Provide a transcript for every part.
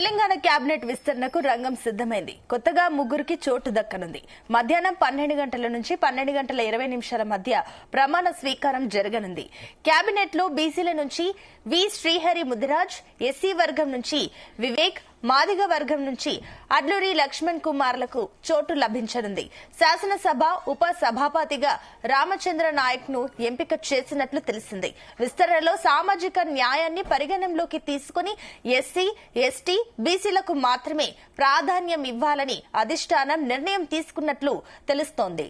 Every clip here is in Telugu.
తెలంగాణ కేబినెట్ విస్తరణకు రంగం సిద్దమైంది. కొత్తగా ముగ్గురికి చోటు దక్కనుంది. మధ్యాహ్నం 12 గంటల నుంచి 12 గంటల 20 నిమిషాల మధ్య ప్రమాణ స్వీకారం జరగనుంది. కేబినెట్ లో బీసీల నుంచి వి శ్రీహరి ముదిరాజ్, ఎస్సీ వర్గం నుంచి వివేక్, మాదిగ వర్గం నుంచి అడ్లూరి లక్ష్మణ్ కుమార్లకు చోటు లభించనుంది. శాసనసభ ఉప సభాపతిగా రామచంద్ర నాయక్ ను ఎంపిక చేసినట్లు తెలిసింది. విస్తరణలో సామాజిక న్యాయాన్ని పరిగణనలోకి తీసుకుని ఎస్సీ, ఎస్టీ, బీసీలకు మాత్రమే ప్రాధాన్యం ఇవ్వాలని అధిష్టానం నిర్ణయం తీసుకున్నట్లు తెలుస్తోంది.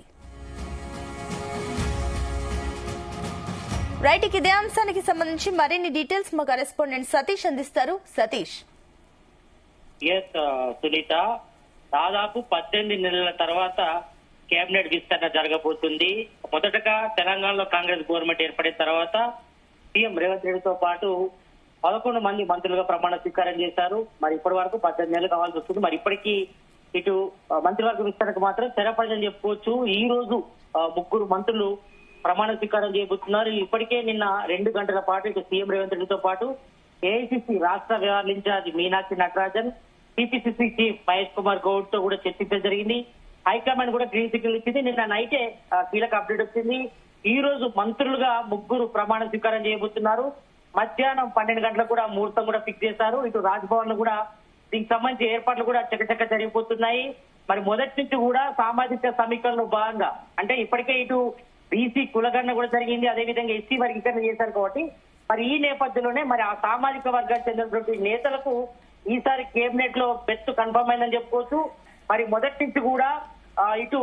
రైట్, ఇదే అంశానికి సంబంధించి మరిన్ని డీటెయిల్స్ మా కరెస్పాండెంట్ సతీష్ అందిస్తారు. సతీష్. సునీత, దాదాపు 18 నెలల తర్వాత కేబినెట్ విస్తరణ జరగబోతుంది. మొదటగా తెలంగాణలో కాంగ్రెస్ గవర్నమెంట్ ఏర్పడిన తర్వాత సీఎం రేవంత్ రెడ్డితో పాటు 11 మంది మంత్రులుగా ప్రమాణ స్వీకారం చేశారు. మరి ఇప్పటి వరకు 18 నెలలు కావాల్సి వస్తుంది. మరి ఇప్పటికీ ఇటు మంత్రివర్గ విస్తరణకు మాత్రం తెరపడదని చెప్పుకోవచ్చు. ఈ రోజు ముగ్గురు మంత్రులు ప్రమాణ స్వీకారం చేయబోతున్నారు. ఇప్పటికే నిన్న 2 గంటల పాటు ఇటు సీఎం రేవంత్ రెడ్డితో పాటు ఏఐసిసి రాష్ట్ర వ్యవహారాల incharge Meenakshi Natarajan, TPCC chief Mahesh Kumar Goud తో కూడా చర్చించడం జరిగింది. హైకమాండ్ కూడా గ్రీన్ సిగ్నల్ ఇచ్చింది. నిన్న నైటే కీలక అప్డేట్ వచ్చింది. ఈ రోజు మంత్రులుగా ముగ్గురు ప్రమాణ స్వీకారం చేయబోతున్నారు. మధ్యాహ్నం 12 గంటలకు కూడా ముహూర్తం కూడా ఫిక్స్ చేశారు. ఇటు రాజ్భవన్ లో కూడా దీనికి సంబంధించి ఏర్పాట్లు కూడా చకచక జరిగిపోతున్నాయి. మరి మొదటి నుంచి కూడా సామాజిక సమీకరణలో భాగంగా అంటే ఇప్పటికే ఇటు బీసీ కులగణన కూడా జరిగింది, అదేవిధంగా ఎస్సీ వర్గీకరణ చేశారు కాబట్టి మరి ఈ నేపథ్యంలోనే మరి ఆ సామాజిక వర్గానికి చెందినటువంటి నేతలకు ఈసారి కేబినెట్ లో బెస్ట్ కన్ఫర్మ్ అయిందని చెప్పుకోవచ్చు. మరి మొదటి నుంచి కూడా ఇటు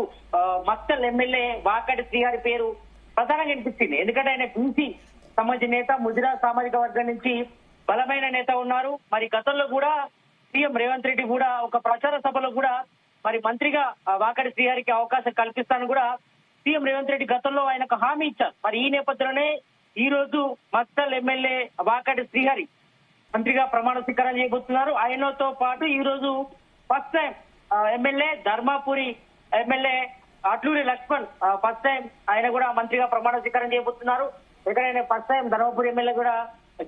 మక్తల్ ఎమ్మెల్యే వాకటి శ్రీహరి పేరు ప్రధానంగా వినిపించింది. ఎందుకంటే ఆయన బీసీ సంబంధించిన నేత, ముదిరా సామాజిక వర్గం నుంచి బలమైన నేత ఉన్నారు. మరి గతంలో కూడా సీఎం రేవంత్ రెడ్డి కూడా ఒక ప్రచార సభలో కూడా మరి మంత్రిగా వాకటి శ్రీహరికి అవకాశం కల్పిస్తానని కూడా సీఎం రేవంత్ రెడ్డి గతంలో ఆయనకు హామీ ఇచ్చారు. మరి ఈ నేపథ్యంలోనే ఈ రోజు మక్తల్ ఎమ్మెల్యే వాకటి శ్రీహరి మంత్రిగా ప్రమాణ స్వీకారం చేయబోతున్నారు. ఆయనతో పాటు ఈ రోజు first time MLA Dharmapuri MLA Adluri Laxman first time ఆయన కూడా మంత్రిగా ప్రమాణ స్వీకారం చేయబోతున్నారు. ఇక్కడ ఆయన ఫస్ట్ టైం ధర్మపురి ఎమ్మెల్యే కూడా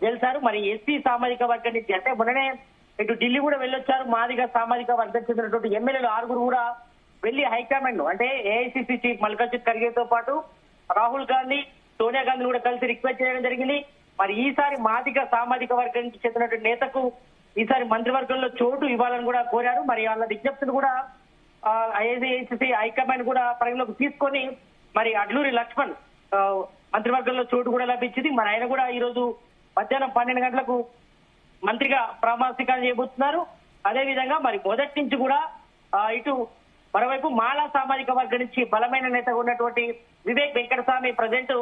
గెలిచారు. మరి ఎస్సీ సామాజిక వర్గం నుంచి అంటే మొన్ననే ఇటు ఢిల్లీ కూడా వెళ్ళొచ్చారు. మాదిగ సామాజిక వర్గం చెందినటువంటి ఎమ్మెల్యేలు 6 కూడా వెళ్లి హైకమాండ్ అంటే ఏఐసిసి చీఫ్ మల్లికార్జున ఖర్గేతో పాటు రాహుల్ గాంధీ, సోనియా గాంధీ కూడా కలిసి రిక్వెస్ట్ చేయడం జరిగింది. మరి ఈసారి మాదిగ సామాజిక వర్గం నుంచి చెందినటువంటి నేతకు ఈసారి మంత్రివర్గంలో చోటు ఇవ్వాలని కూడా కోరారు. మరి వాళ్ళ విజ్ఞప్తిని కూడా ఏఐసిసి హైకమాండ్ కూడా పరిగణలోకి తీసుకొని మరి అడ్లూరి లక్ష్మణ్ మంత్రివర్గంలో చోటు కూడా లభించింది. మరి ఆయన కూడా ఈ రోజు మధ్యాహ్నం 12 గంటలకు మంత్రిగా ప్రమాణ స్వీకారం చేయబోతున్నారు. అదేవిధంగా మరి మొదటి నుంచి కూడా ఇటు మరోవైపు మాలా సామాజిక వర్గం నుంచి బలమైన నేతగా ఉన్నటువంటి వివేక్ వెంకటస్వామి ప్రజెంట్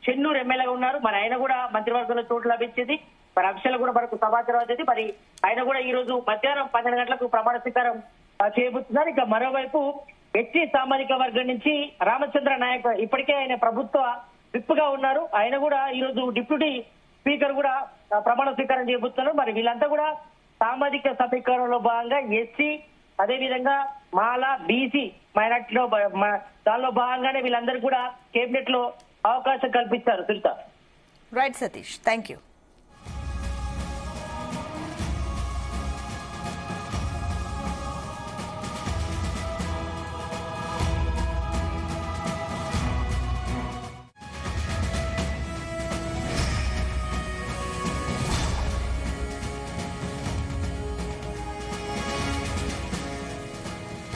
చెన్నూరు ఎమ్మెల్యేగా ఉన్నారు. మరి ఆయన కూడా మంత్రివర్గంలో చోటు లభించింది. మరి అంశాలు కూడా మనకు సమాచారం వచ్చేది. మరి ఆయన కూడా ఈ రోజు మధ్యాహ్నం 12 గంటలకు ప్రమాణ స్వీకారం చేయబోతున్నారు. ఇక మరోవైపు ఎస్టీ సామాజిక వర్గం నుంచి రామచంద్ర నాయక్ ఇప్పటికే ఆయన ప్రభుత్వ విప్ గా ఉన్నారు. ఆయన కూడా ఈ రోజు డిప్యూటీ స్పీకర్ కూడా ప్రమాణ స్వీకారం చేయబోతున్నారు. మరి వీళ్ళంతా కూడా సామాజిక సమీకరణలో భాగంగా ఎస్సీ, అదేవిధంగా మాలా, బీసీ మైనార్టీలో దానిలో భాగంగానే వీళ్ళందరూ కూడా కేబినెట్ లో అవకాశం కల్పించారు. Sunitha. Right Satish, thank you.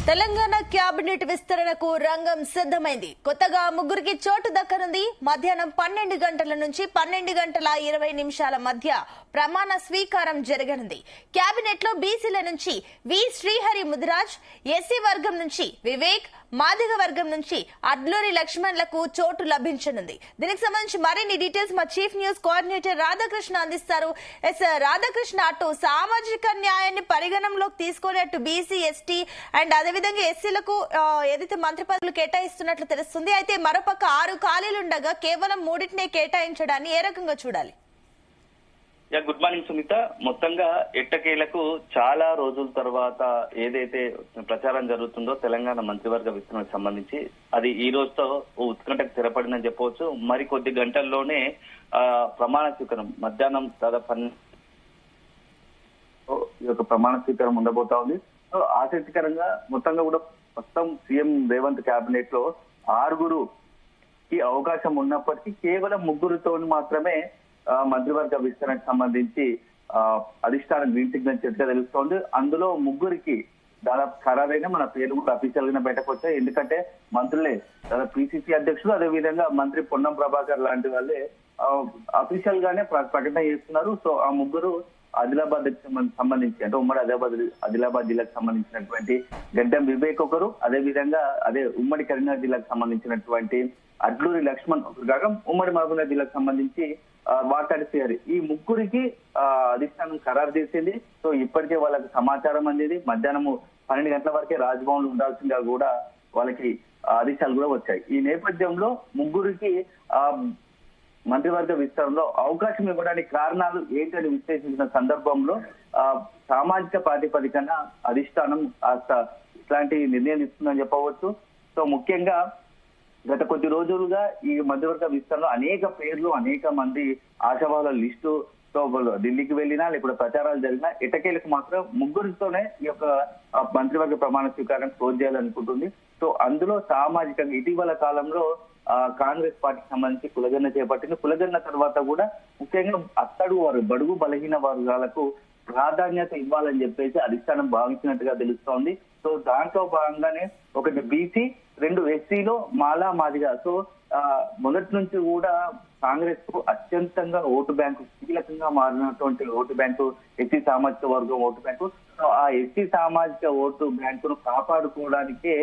Telangana cabinet విస్తరణకు రంగం సిద్దమైంది. కొత్తగా ముగ్గురికి చోటు దక్కనుంది. మధ్యాహ్నం 12 గంటల నుంచి 12 గంటల 20 నిమిషాల మధ్య ప్రమాణ స్వీకారం జరగనుంది. కేబినెట్ లో బీసీల నుంచి వి శ్రీహరి ముదిరాజ్, ఎస్సీ వర్గం నుంచి వివేక్, మాదిగ వర్గం నుంచి అడ్లూరి లక్ష్మణ్లకు చోటు లభించనుంది. దీనికి సంబంధించి మరిన్ని డీటెయిల్స్ మా చీఫ్ న్యూస్ కోఆర్డినేటర్ రాధాకృష్ణ అందిస్తారు. రాధాకృష్ణ, అటు సామాజిక న్యాయాన్ని పరిగణనలోకి తీసుకుని అటు బీసీ, ఎస్టీ అండ్ అదేవిధంగా ఎస్సీలకు ఏదైతే మంత్రి పదవులు కేటాయిస్తున్నట్లు తెలుస్తుంది. అయితే మరోపక్క 6 ఖాళీలుండగా కేవలం 3టినే కేటాయించడాన్ని ఏ రకంగా చూడాలి? Good morning Sunitha. మొత్తంగా ఎట్టకేలకు చాలా రోజుల తర్వాత ఏదైతే ప్రచారం జరుగుతుందో తెలంగాణ మంత్రివర్గ విస్తరణకు సంబంధించి అది ఈ రోజుతో ఉత్కంఠకు తెరపడిందని చెప్పవచ్చు. మరి కొద్ది గంటల్లోనే ప్రమాణ స్వీకారం మధ్యాహ్నం దాదాపు యొక్క ప్రమాణ స్వీకారం ఉండబోతా ఉంది. సో ఆసక్తికరంగా మొత్తంగా కూడా ప్రస్తుతం సీఎం రేవంత్ కేబినెట్ లో 6గురుకి అవకాశం ఉన్నప్పటికీ కేవలం 3గురితో మాత్రమే మంత్రివర్గ విస్తరణకు సంబంధించి అధిష్టానం గ్రీన్ సిగ్నల్ చెట్టుగా తెలుస్తోంది. అందులో 3గురికి దాదాపు ఖరారైన మన పేరు కూడా అఫీషియల్ గా బయటకు వచ్చాయి. ఎందుకంటే మంత్రులే దాదాపు పిసిసి అధ్యక్షుడు, అదే విధంగా మంత్రి పొన్నం ప్రభాకర్ లాంటి వాళ్ళే అఫీషియల్ గానే ప్రకటన చేస్తున్నారు. సో ఆ 3గురు ఆదిలాబాద్ సంబంధించి అంటే ఉమ్మడి ఆదిలాబాద్ జిల్లాకు సంబంధించినటువంటి గడ్డం వివేక్ ఒకరు, అదే విధంగా ఉమ్మడి కరీంనగర్ జిల్లాకు సంబంధించినటువంటి అడ్లూరి లక్ష్మణ్ ఒకరు కాగా ఉమ్మడి మహబూబ్నగర్ జిల్లాకు సంబంధించి వాకాడి శ్రీహరి, ఈ 3గురికి అధిష్టానం ఖరారు చేసింది. సో ఇప్పటికే వాళ్ళకి సమాచారం అందేది. మధ్యాహ్నం 12 గంటల వరకే రాజ్భవన్ లో ఉండాల్సిందిగా కూడా వాళ్ళకి ఆదేశాలు కూడా వచ్చాయి. ఈ నేపథ్యంలో 3గురికి మంత్రివర్గ విస్తరణలో అవకాశం ఇవ్వడానికి కారణాలు ఏంటని విశ్లేషించిన సందర్భంలో సామాజిక ప్రాతిపదికన అధిష్టానం ఇట్లాంటి నిర్ణయం తీసుకుందని చెప్పవచ్చు. సో ముఖ్యంగా గత కొద్ది రోజులుగా ఈ మంత్రివర్గ విస్తరణలో అనేక పేర్లు, అనేక మంది ఆశావాహుల లిస్టు తో ఢిల్లీకి వెళ్ళినా లేకపోతే ప్రచారాలు జరిగినా ఎటకేలకు మాత్రం 3గురితోనే ఈ యొక్క మంత్రివర్గ ప్రమాణ స్వీకారం క్లోజ్ చేయాలనుకుంటుంది. సో అందులో సామాజికంగా ఇటీవల కాలంలో కాంగ్రెస్ పార్టీకి సంబంధించి కులగన్న చేపట్టింది. కులగన్న తర్వాత కూడా ముఖ్యంగా వారు బడుగు బలహీన వర్గాలకు ప్రాధాన్యత ఇవ్వాలని చెప్పేసి అధిష్టానం భావించినట్టుగా తెలుస్తోంది. సో దాంట్లో భాగంగానే ఒకటి బీసీ, 2 ఎస్సీలో మాలా మాదిగా. సో మొదటి నుంచి కూడా కాంగ్రెస్ కు అత్యంతంగా ఓటు బ్యాంకు, కీలకంగా మారినటువంటి ఓటు బ్యాంకు ఎస్సీ సామాజిక వర్గం ఓటు బ్యాంకు. సో ఆ ఎస్సీ సామాజిక ఓటు బ్యాంకును కాపాడుకోవడానికే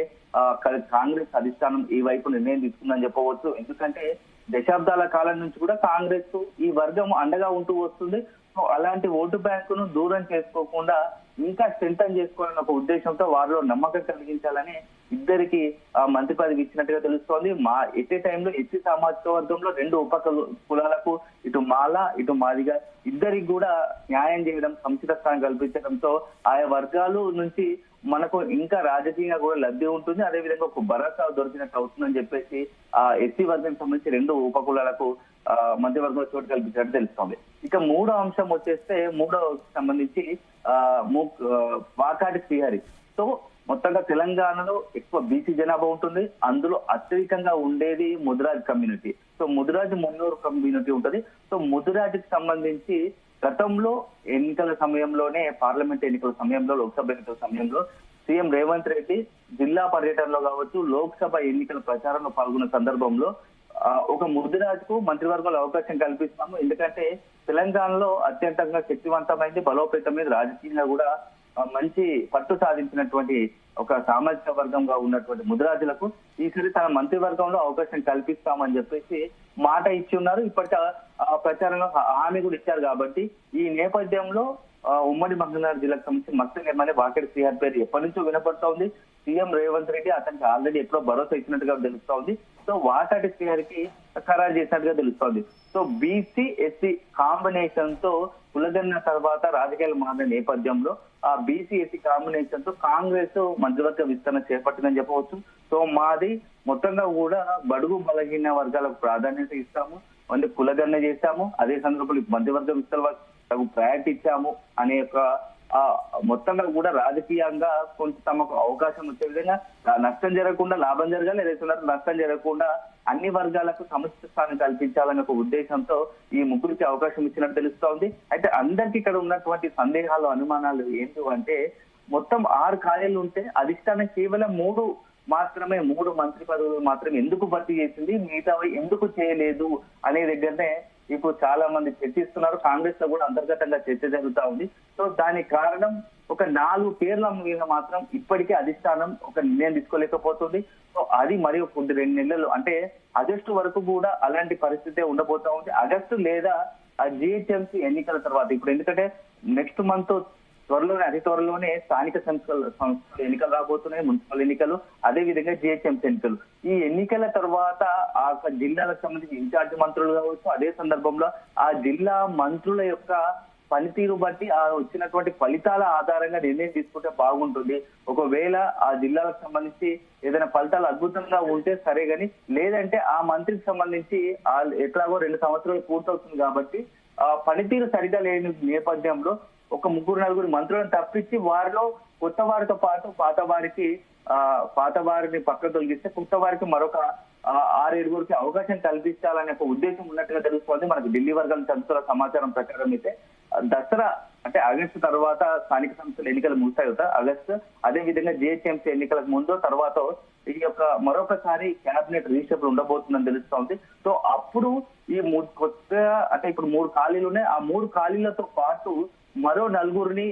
కాంగ్రెస్ అధిష్టానం ఈ వైపు నిర్ణయం తీసుకుందని చెప్పవచ్చు. ఎందుకంటే దశాబ్దాల కాలం నుంచి కూడా కాంగ్రెస్ ఈ వర్గం అండగా ఉంటూ వస్తుంది. సో అలాంటి ఓటు బ్యాంకును దూరం చేసుకోకుండా ఇంకా స్ట్రెంథన్ చేసుకోవాలన్న ఒక ఉద్దేశంతో వారిలో నమ్మకం కలిగించాలని ఇద్దరికి మంత్రి పదవి ఇచ్చినట్టుగా తెలుస్తోంది. ఎట్ ఏ టైంలో ఎస్సీ సామాజిక వర్గంలో 2 ఉప కులాలకు ఇటు మాల ఇటు మాదిగా ఇద్దరికి కూడా న్యాయం చేయడం, సముచిత స్థానం కల్పించడంతో ఆయా వర్గాలు నుంచి మనకు ఇంకా రాజకీయంగా కూడా లబ్ధి ఉంటుంది, అదేవిధంగా ఒక భరోసా దొరికినట్టు అవుతుందని చెప్పేసి ఆ ఎస్సీ వర్గానికి సంబంధించి 2 ఉప కులాలకు మంత్రివర్గంలో చోటు కల్పించినట్టు తెలుస్తోంది. ఇక 3వ అంశం వచ్చేస్తే 3వ సంబంధించి వాకాడి శ్రీహరి. సో మొత్తంగా తెలంగాణలో ఎక్కువ బీసీ జనాభా ఉంటుంది. అందులో అత్యధికంగా ఉండేది ముదిరాజ్ కమ్యూనిటీ. సో ముదిరాజ్ మున్నూరు కమ్యూనిటీ ఉంటుంది. సో ముదిరాజ్కి సంబంధించి గతంలో ఎన్నికల సమయంలోనే, పార్లమెంట్ ఎన్నికల సమయంలో, లోక్సభ ఎన్నికల సమయంలో సీఎం రేవంత్ రెడ్డి జిల్లా పర్యటనలో కావచ్చు, లోక్సభ ఎన్నికల ప్రచారంలో పాల్గొన్న సందర్భంలో ఒక ముదిరాజ్కు మంత్రివర్గంలో అవకాశం కల్పిస్తాము. ఎందుకంటే తెలంగాణలో అత్యంతంగా శక్తివంతమైంది, బలోపేతమైంది, రాజకీయంగా కూడా మంచి పట్టు సాధించినటువంటి ఒక సామాజిక వర్గంగా ఉన్నటువంటి ముదిరాజులకు ఈసారి తన మంత్రివర్గంలో అవకాశం కల్పిస్తామని చెప్పేసి మాట ఇచ్చి ఉన్నారు. ఇప్పటికే ప్రచారంలో హామీ కూడా ఇచ్చారు. కాబట్టి ఈ నేపథ్యంలో ఉమ్మడి మహబూబ్నగర్ జిల్లాకు సంబంధించి మత్స్య ఎమ్మెల్యే వాకేటి శ్రీహరి పేరు ఎప్పటి నుంచో వినపడుతూ ఉంది. సీఎం రేవంత్ రెడ్డి అతనికి ఆల్రెడీ ఎప్పుడో భరోసా ఇచ్చినట్టుగా తెలుస్తోంది. సో వాకాటి శ్రీహరికి ఖరారు చేసినట్టుగా తెలుస్తోంది. సో బీసీ ఎస్సీ కాంబినేషన్ తో కులగన్న తర్వాత రాజకీయాలు మారిన నేపథ్యంలో ఆ బీసీ ఎస్సీ కాంబినేషన్ తో కాంగ్రెస్ మంత్రివర్గ విస్తరణ చేపట్టిందని చెప్పవచ్చు. సో మాది మొత్తంగా కూడా బడుగు బలహీన వర్గాలకు ప్రాధాన్యత ఇస్తాము, అంటే కులగన్న చేశాము, అదే సందర్భంలో మంత్రివర్గ విస్తరణ ప్రయారిటీ ఇచ్చాము అనే ఒక మొత్తంగా కూడా రాజకీయంగా కొంత తమకు అవకాశం వచ్చే విధంగా నష్టం జరగకుండా లాభం జరగాలి, ఏదైతే నష్టం జరగకుండా అన్ని వర్గాలకు సముచిత స్థానం కల్పించాలనే ఒక ఉద్దేశంతో ఈ 3గురికి అవకాశం ఇచ్చినట్టు తెలుస్తోంది. అయితే అందరికి ఇక్కడ ఉన్నటువంటి సందేహాలు, అనుమానాలు ఏంటి అంటే మొత్తం 6 ఖాళీలు ఉంటే అధిష్టానం కేవలం 3 మాత్రమే, 3 మంత్రి పదవులు మాత్రమే ఎందుకు భర్తీ చేసింది, మిగతావి ఎందుకు చేయలేదు అనే దగ్గరనే ఇప్పుడు చాలా మంది చర్చిస్తున్నారు. కాంగ్రెస్ లో కూడా అంతర్గతంగా చర్చ జరుగుతా ఉంది. సో దానికి కారణం ఒక 4 పేర్ల మీద మాత్రం ఇప్పటికే అధిష్టానం ఒక నిర్ణయం తీసుకోలేకపోతుంది. సో అది మరి 2 నెలలు అంటే ఆగస్టు వరకు కూడా అలాంటి పరిస్థితే ఉండబోతా ఉంది. ఆగస్టు లేదా జిహెచ్ఎంసీ ఎన్నికల తర్వాత, ఇప్పుడు ఎందుకంటే నెక్స్ట్ మంత్ అతి త్వరలోనే స్థానిక సంస్థల ఎన్నికలు రాబోతున్నాయి, మున్సిపల్ ఎన్నికలు, అదే విధంగా జిహెచ్ఎంసీ ఎన్నికలు. ఈ ఎన్నికల తర్వాత ఆ జిల్లాలకు సంబంధించి ఇన్ఛార్జ్ మంత్రులు కావచ్చు, అదే సందర్భంలో ఆ జిల్లా మంత్రుల యొక్క పనితీరు బట్టి ఆ వచ్చినటువంటి ఫలితాల ఆధారంగా నిర్ణయం తీసుకుంటే బాగుంటుంది. ఒకవేళ ఆ జిల్లాలకు సంబంధించి ఏదైనా ఫలితాలు అద్భుతంగా ఉంటే సరే గాని, లేదంటే ఆ మంత్రికి సంబంధించి ఎట్లాగో 2 సంవత్సరాలు పూర్తవుతుంది కాబట్టి ఆ పనితీరు సరిగా లేని నేపథ్యంలో ఒక ముగ్గురు నలుగురు మంత్రులను తప్పించి వారిలో కొత్త వారితో పాటు పాత వారిని పక్కన తొలగిస్తే కొత్త వారికి మరొక 6-7 అవకాశం కల్పించాలనే ఒక ఉద్దేశం ఉన్నట్టుగా తెలుస్తోంది. మనకు ఢిల్లీ వర్గాల అందుతున్న సమాచారం ప్రకారం అయితే దసరా అంటే ఆగస్టు తర్వాత స్థానిక సంస్థల ఎన్నికలు ముగిస్తాయి కదా ఆగస్టు, అదే విధంగా జిహెచ్ఎంసీ ఎన్నికలకు ముందు తర్వాత ఈ యొక్క మరొకసారి క్యాబినెట్ రీషఫుల్ ఉండబోతుందని తెలుస్తోంది. సో అప్పుడు ఈ కొత్త అంటే ఇప్పుడు 3 ఖాళీలునే, ఆ 3 ఖాళీలతో పాటు మరో 4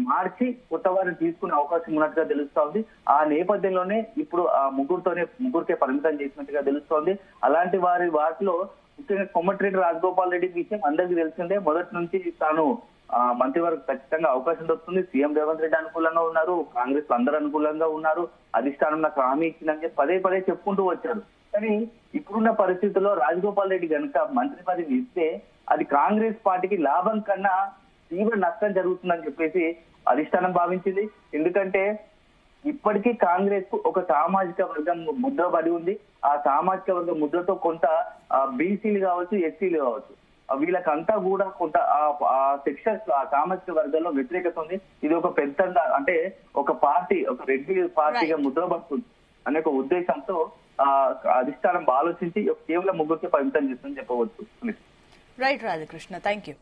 మార్చి కొత్త వారిని తీసుకునే అవకాశం ఉన్నట్టుగా తెలుస్తోంది. ఆ నేపథ్యంలోనే ఇప్పుడు ఆ ముగ్గురికే పరిమితం చేసినట్టుగా తెలుస్తోంది. అలాంటి వాటిలో ముఖ్యంగా కోమటిరెడ్డి రాజగోపాల్ రెడ్డి విషయం అందరికీ తెలిసిందే. మొదటి నుంచి తాను మంత్రివర్గం ఖచ్చితంగా అవకాశం దొరుకుతుంది. సీఎం రేవంత్ రెడ్డి అనుకూలంగా ఉన్నారు, కాంగ్రెస్ అందరూ అనుకూలంగా ఉన్నారు, అధిష్టానం నాకు హామీ ఇచ్చిందని చెప్పి పదే చెప్పుకుంటూ వచ్చారు. కానీ ఇప్పుడున్న పరిస్థితుల్లో రాజగోపాల్ రెడ్డి కనుక మంత్రి పదవి ఇస్తే అది కాంగ్రెస్ పార్టీకి లాభం కన్నా తీవ్ర నష్టం జరుగుతుందని చెప్పేసి అధిష్టానం భావించింది. ఎందుకంటే ఇప్పటికీ కాంగ్రెస్ కు ఒక సామాజిక వర్గం ముద్ర పడి ఉంది. ఆ సామాజిక వర్గ ముద్రతో కొంత బీసీలు కావచ్చు, ఎస్సీలు కావచ్చు, వీళ్ళకంతా కూడా కొంత ఆ సెక్షన్స్ ఆ సామాజిక వర్గాల్లో వ్యతిరేకత ఉంది. ఇది ఒక పెద్ద అంటే ఒక పార్టీ, ఒక రెడ్డి పార్టీగా ముద్ర పడుతుంది అనే ఒక ఉద్దేశంతో అధిష్టానం ఆలోచించి కేవలం ముగ్గురికి పరిమితం చేస్తుందని చెప్పవచ్చు. Right Radhakrishna, thank you.